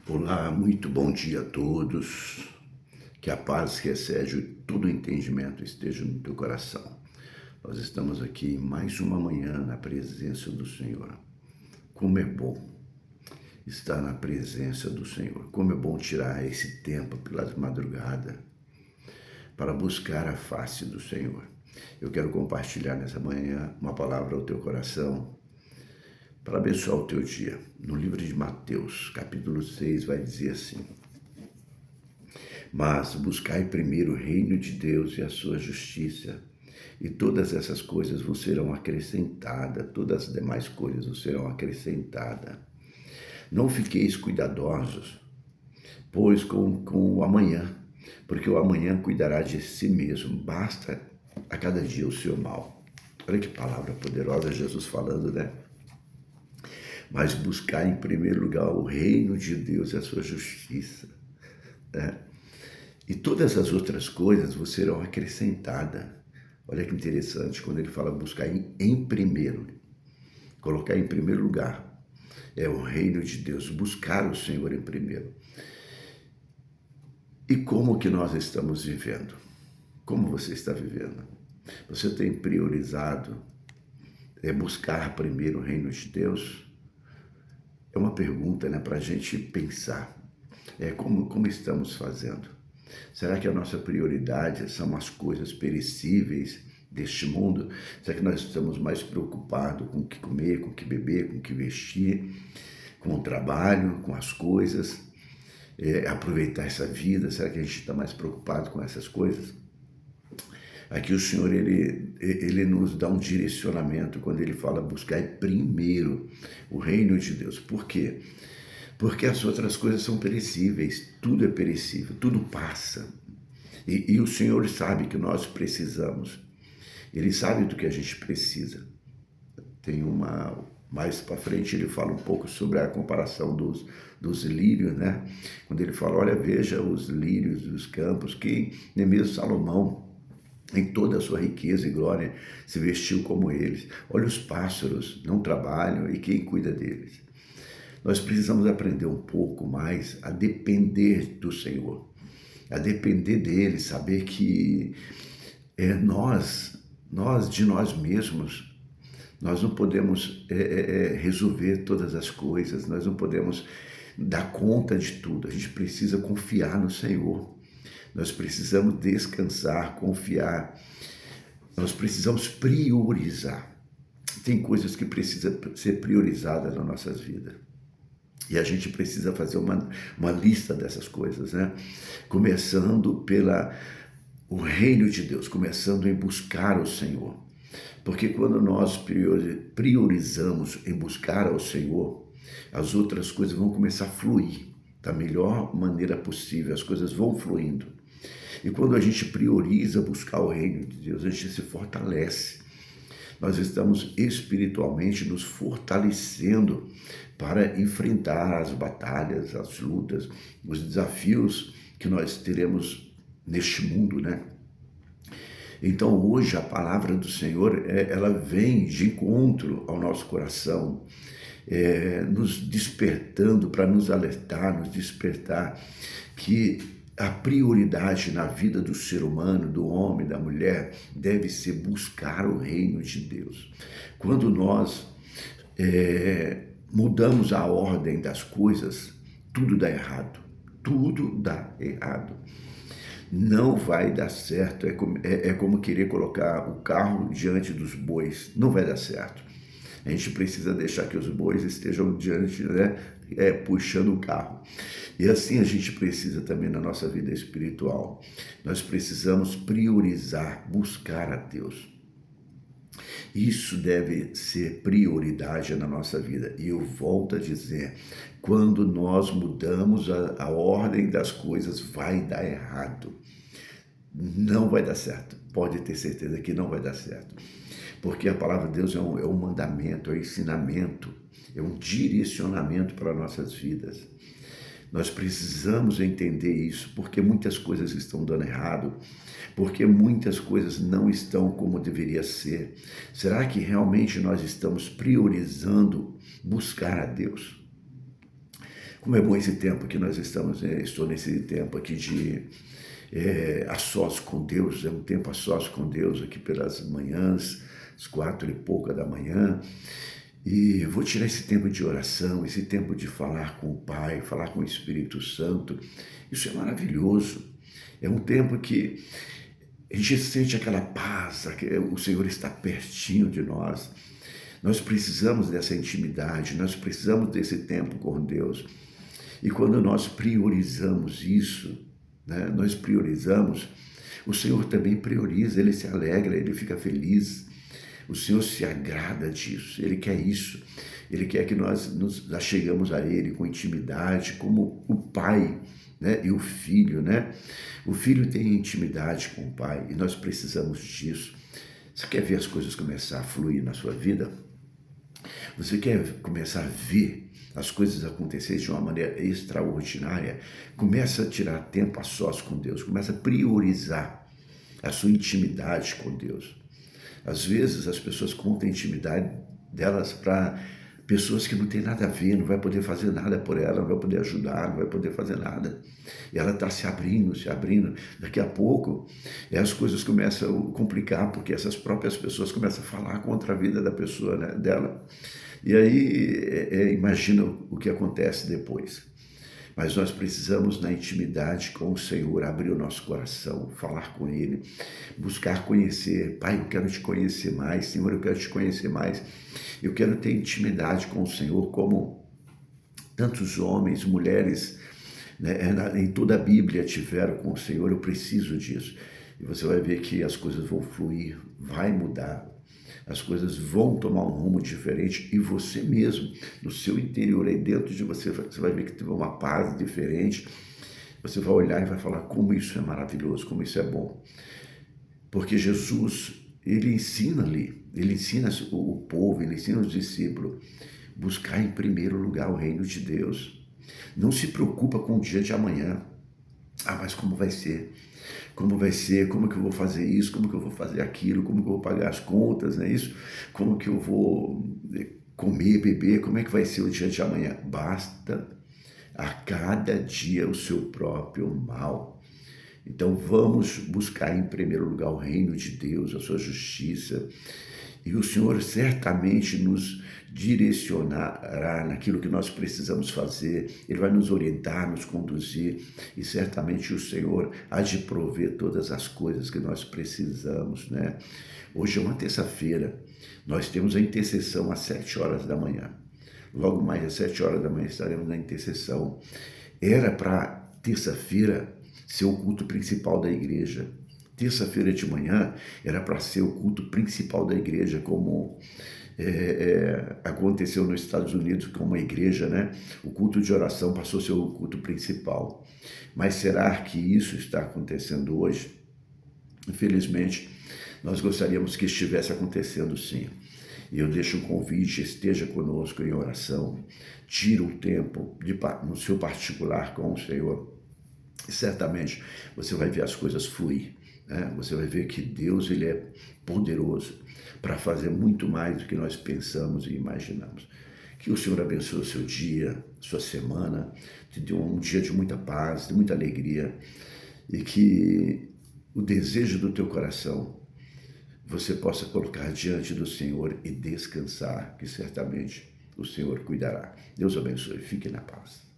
Olá, muito bom dia a todos. Que a paz que excede todo entendimento esteja no teu coração. Nós estamos aqui em mais uma manhã na presença do Senhor. Como é bom estar na presença do Senhor. Como é bom tirar esse tempo pelas madrugadas para buscar a face do Senhor. Eu quero compartilhar nessa manhã uma palavra ao teu coração para abençoar o teu dia. No livro de Mateus, capítulo 6, vai dizer assim: Mas buscai primeiro o reino de Deus e a sua justiça, e todas essas coisas vos serão acrescentadas, todas as demais coisas vos serão acrescentadas. Não fiqueis cuidadosos, pois com o amanhã, porque o amanhã cuidará de si mesmo, basta a cada dia o seu mal. Olha que palavra poderosa Jesus falando, né? Mas buscar em primeiro lugar o reino de Deus e a sua justiça, né? E todas as outras coisas vos serão acrescentadas. Olha que interessante, quando ele fala buscar em primeiro, colocar em primeiro lugar, é o reino de Deus, buscar o Senhor em primeiro. E como que nós estamos vivendo? Como você está vivendo? Você tem priorizado buscar primeiro o reino de Deus? É uma pergunta, né, para a gente pensar. Como estamos fazendo? Será que a nossa prioridade são as coisas perecíveis deste mundo? Será que nós estamos mais preocupados com o que comer, com o que beber, com o que vestir, com o trabalho, com as coisas, aproveitar essa vida? Será que a gente está mais preocupado com essas coisas? Aqui o Senhor, ele nos dá um direcionamento quando ele fala buscar primeiro o reino de Deus. Por quê? Porque as outras coisas são perecíveis, tudo é perecível, tudo passa. E o Senhor sabe que nós precisamos, Ele sabe do que a gente precisa. Mais para frente ele fala um pouco sobre a comparação dos lírios, né? Quando ele fala, olha, veja os lírios dos campos, que nem mesmo Salomão, em toda a sua riqueza e glória, se vestiu como eles. Olha os pássaros, não trabalham, e quem cuida deles? Nós precisamos aprender um pouco mais a depender do Senhor, a depender dele, saber que nós de nós mesmos, nós não podemos resolver todas as coisas, nós não podemos dar conta de tudo, a gente precisa confiar no Senhor, nós precisamos descansar, confiar, nós precisamos priorizar. Tem coisas que precisam ser priorizadas nas nossas vidas. E a gente precisa fazer uma lista dessas coisas, né? Começando o reino de Deus, começando em buscar o Senhor. Porque quando nós priorizamos em buscar ao Senhor, as outras coisas vão começar a fluir da melhor maneira possível, as coisas vão fluindo. E quando a gente prioriza buscar o reino de Deus, a gente se fortalece. Nós estamos espiritualmente nos fortalecendo para enfrentar as batalhas, as lutas, os desafios que nós teremos neste mundo, né? Então hoje a palavra do Senhor, ela vem de encontro ao nosso coração, nos despertando para nos alertar, nos despertar que a prioridade na vida do ser humano, do homem, da mulher, deve ser buscar o reino de Deus. Quando nós mudamos a ordem das coisas, tudo dá errado. Tudo dá errado. Não vai dar certo. É como querer colocar o carro diante dos bois. Não vai dar certo. A gente precisa deixar que os bois estejam diante, né, puxando o carro. E assim a gente precisa também na nossa vida espiritual. Nós precisamos priorizar, buscar a Deus. Isso deve ser prioridade na nossa vida. E eu volto a dizer, quando nós mudamos a ordem das coisas, vai dar errado. Não vai dar certo. Pode ter certeza que não vai dar certo. Porque a palavra de Deus é um mandamento, é um ensinamento, é um direcionamento para nossas vidas. Nós precisamos entender isso, porque muitas coisas estão dando errado, porque muitas coisas não estão como deveria ser. Será que realmente nós estamos priorizando buscar a Deus? Como é bom esse tempo que nós estamos, estou nesse tempo aqui de a sós com Deus, é um tempo a sós com Deus aqui pelas manhãs, às 4h pouca da manhã, e vou tirar esse tempo de oração, esse tempo de falar com o Pai, falar com o Espírito Santo. Isso é maravilhoso, é um tempo que a gente sente aquela paz, o Senhor está pertinho de nós. Nós precisamos dessa intimidade, nós precisamos desse tempo com Deus. E quando nós priorizamos isso, né, nós priorizamos, o Senhor também prioriza, Ele se alegra, Ele fica feliz. O Senhor se agrada disso, Ele quer isso. Ele quer que nós nos achegamos a Ele com intimidade, como o Pai, né, e o Filho, né? O Filho tem intimidade com o Pai e nós precisamos disso. Você quer ver as coisas começar a fluir na sua vida? Você quer começar a ver as coisas acontecerem de uma maneira extraordinária? Começa a tirar tempo a sós com Deus, começa a priorizar a sua intimidade com Deus. Às vezes as pessoas contam a intimidade delas para pessoas que não tem nada a ver, não vai poder fazer nada por ela, não vai poder ajudar, não vai poder fazer nada. E ela está se abrindo. Daqui a pouco as coisas começam a complicar, porque essas próprias pessoas começam a falar contra a vida da pessoa, né, dela. E aí imagina o que acontece depois. Mas nós precisamos, na intimidade com o Senhor, abrir o nosso coração, falar com Ele, buscar conhecer. Pai, eu quero te conhecer mais. Senhor, eu quero te conhecer mais. Eu quero ter intimidade com o Senhor, como tantos homens, mulheres, né, em toda a Bíblia tiveram com o Senhor. Eu preciso disso. E você vai ver que as coisas vão fluir, vai mudar. As coisas vão tomar um rumo diferente e você mesmo, no seu interior, aí dentro de você, você vai ver que tem uma paz diferente. Você vai olhar e vai falar como isso é maravilhoso, como isso é bom. Porque Jesus, Ele ensina ali, Ele ensina o povo, Ele ensina os discípulos, buscar em primeiro lugar o reino de Deus. Não se preocupa com o dia de amanhã. Ah, mas como vai ser? Como vai ser? Como que eu vou fazer isso? Como que eu vou fazer aquilo? Como que eu vou pagar as contas, não é isso? Como que eu vou comer, beber? Como é que vai ser o dia de amanhã? Basta a cada dia o seu próprio mal. Então vamos buscar em primeiro lugar o reino de Deus, a sua justiça, e o Senhor certamente nos direcionará naquilo que nós precisamos fazer. Ele vai nos orientar, nos conduzir, e certamente o Senhor há de prover todas as coisas que nós precisamos, né? Hoje é uma terça-feira, nós temos a intercessão às 7h da manhã. Logo mais às 7h da manhã estaremos na intercessão. Era para terça-feira ser o culto principal da igreja. Terça-feira de manhã era para ser o culto principal da igreja, como aconteceu nos Estados Unidos com uma igreja, né? O culto de oração passou a ser o culto principal. Mas será que isso está acontecendo hoje? Infelizmente, nós gostaríamos que estivesse acontecendo sim. E eu deixo um convite, esteja conosco em oração, tira um tempo no seu particular com o Senhor. E certamente você vai ver as coisas fluir. Você vai ver que Deus, Ele é poderoso para fazer muito mais do que nós pensamos e imaginamos. Que o Senhor abençoe o seu dia, sua semana, te dê um dia de muita paz, de muita alegria, e que o desejo do teu coração você possa colocar diante do Senhor e descansar, que certamente o Senhor cuidará. Deus abençoe, fique na paz.